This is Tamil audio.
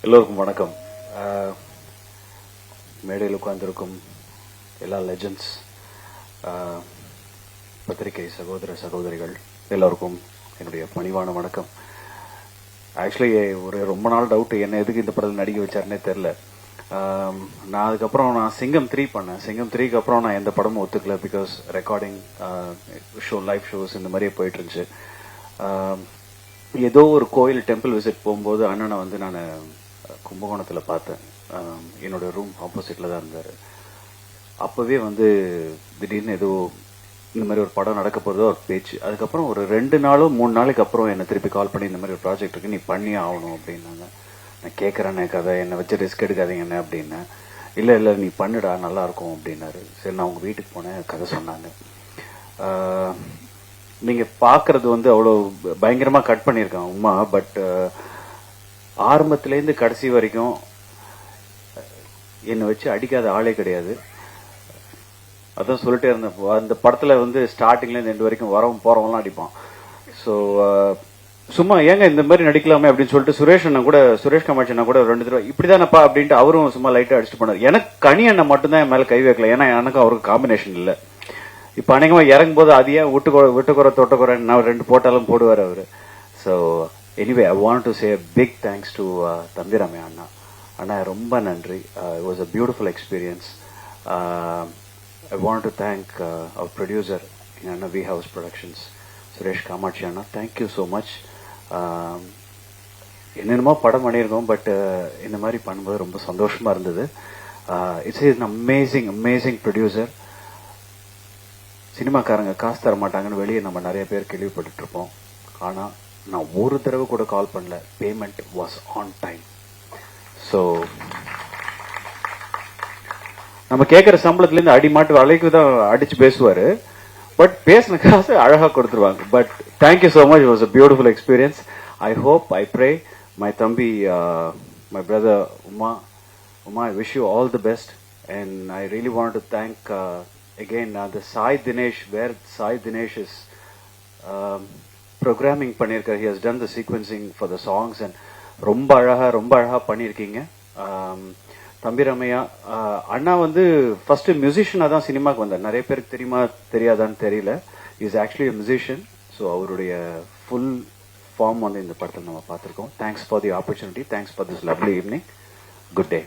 எல்லோருக்கும் வணக்கம். மேடையில் உட்கார்ந்திருக்கும் எல்லா லெஜண்ட்ஸ், பத்திரிகை சகோதர சகோதரிகள் எல்லோருக்கும் என்னுடைய பணிவான வணக்கம். ஆக்சுவலி ஒரு ரொம்ப நாள் டவுட், என்ன எதுக்கு இந்த படத்தில் நடிக்க வச்சாருன்னே தெரில. நான் அதுக்கப்புறம் சிங்கம் 3 பண்ணேன். சிங்கம் 3க்கு அப்புறம் நான் எந்த படமும் ஒத்துக்கல. Because recording show, live shows இந்த மாதிரியே போயிட்டு இருந்துச்சு. ஏதோ ஒரு கோயில் டெம்பிள் விசிட் போகும்போது அண்ணனை வந்து நான் கும்பகோணத்தில் பார்த்தேன். என்னோட ரூம் ஆப்போசிட்டில் தான் இருந்தார். அப்போவே வந்து திடீர்னு ஏதோ இந்த மாதிரி ஒரு படம் நடக்க போகிறதோ ஒரு பேச்சு. அதுக்கப்புறம் ஒரு 2 நாளோ 3 நாளைக்கு அப்புறம் என்னை திருப்பி கால் பண்ணி இந்த மாதிரி ஒரு ப்ராஜெக்ட் இருக்கு, நீ பண்ணியே ஆகணும் அப்படின்னாங்க. நான் கேட்குறேன்னே கதை, என்னை வச்சு ரிஸ்க் எடுக்காதீங்கண்ணே அப்படின்னேன். இல்லை நீ பண்ணுடா நல்லாயிருக்கும் அப்படின்னாரு. சரி, நான் உங்கள் வீட்டுக்கு போனேன், கதை சொன்னாங்க. நீங்கள் பார்க்குறது வந்து அவ்வளோ பயங்கரமாக கட் பண்ணியிருக்கான் உமா. பட் ஆரம்பத்துலேருந்து கடைசி வரைக்கும் என்னை வச்சு அடிக்காத ஆளே கிடையாது. அதான் சொல்லிட்டே இருந்தேன். அந்த படத்தில் வந்து ஸ்டார்டிங்லேருந்து எண்டு வரைக்கும் வரவும் போகிறவங்களாம் அடிப்பான். ஸோ சும்மா ஏங்க இந்த மாதிரி நடிக்கலாமே அப்படின்னு சொல்லிட்டு சுரேஷ் காமாட்சி அண்ணா கூட 2 தடவை இப்படி தானப்பா அப்படின்ட்டு அவரும் சும்மா லைட்டாக அடிச்சுட்டு போனார். எனக்கு கனி அண்ணன் மட்டும்தான் என் மேலே கை வைக்கல. ஏன்னா எனக்கும் அவருக்கு காம்பினேஷன் இல்லை. இப்போ அநேகமாக இறங்கும் போது அது ஏன் விட்டுக்குறை தொட்டக்குறை நான் 2 போட்டாலும் போடுவார் அவர். So anyway, I want to say big thanks to தம்பி ரம்யா அண்ணா. அண்ணா ரொம்ப நன்றி. It was a beautiful experience. I want to thank our producer அண்ணா, V House Productions, Suresh Kamatchi அண்ணா. Thank you so much. என்னென்னமோ படம் பண்ணியிருக்கோம், பட் இந்த மாதிரி பண்ணும்போது ரொம்ப சந்தோஷமாக இருந்தது. It's is amazing producer. சினிமாக்காரங்க காசு தர மாட்டாங்கன்னு வெளியே நம்ம நிறைய பேர் கேள்விப்பட்டு இருப்போம். ஆனால் நான் ஒரு தடவை கூட கால் பண்ணல. Payment was on time. So நம்ம கேட்குற சம்பளத்துலேருந்து அடிமாட்டு அலைக்கு தான் அடிச்சு பேசுவார். பட் பேசின காசு அழகாக கொடுத்துருவாங்க. But thank you so much. It was a beautiful experience. I hope, I pray my தம்பி, my brother Uma, I wish you all the best. And I really want to thank again the Sai Dinesh, where Sai Dinesh is programming பண்ணியிருக்கார். He has done the sequencing for the songs and ரொம்ப அழகா பண்ணியிருக்கீங்க. தம்பி ரமையா அண்ணா வந்து ஃபர்ஸ்ட் மியூசிஷியனாக தான் சினிமாவுக்கு வந்தார். நிறைய பேருக்கு தெரியுமா தெரியாதான்னு தெரியல. Is actually a musician. So அவருடைய ஃபுல் ஃபார்ம் வந்து இந்த படத்தில் நம்ம பார்த்துருக்கோம். Thanks for the opportunity. Thanks for this lovely evening. Good day.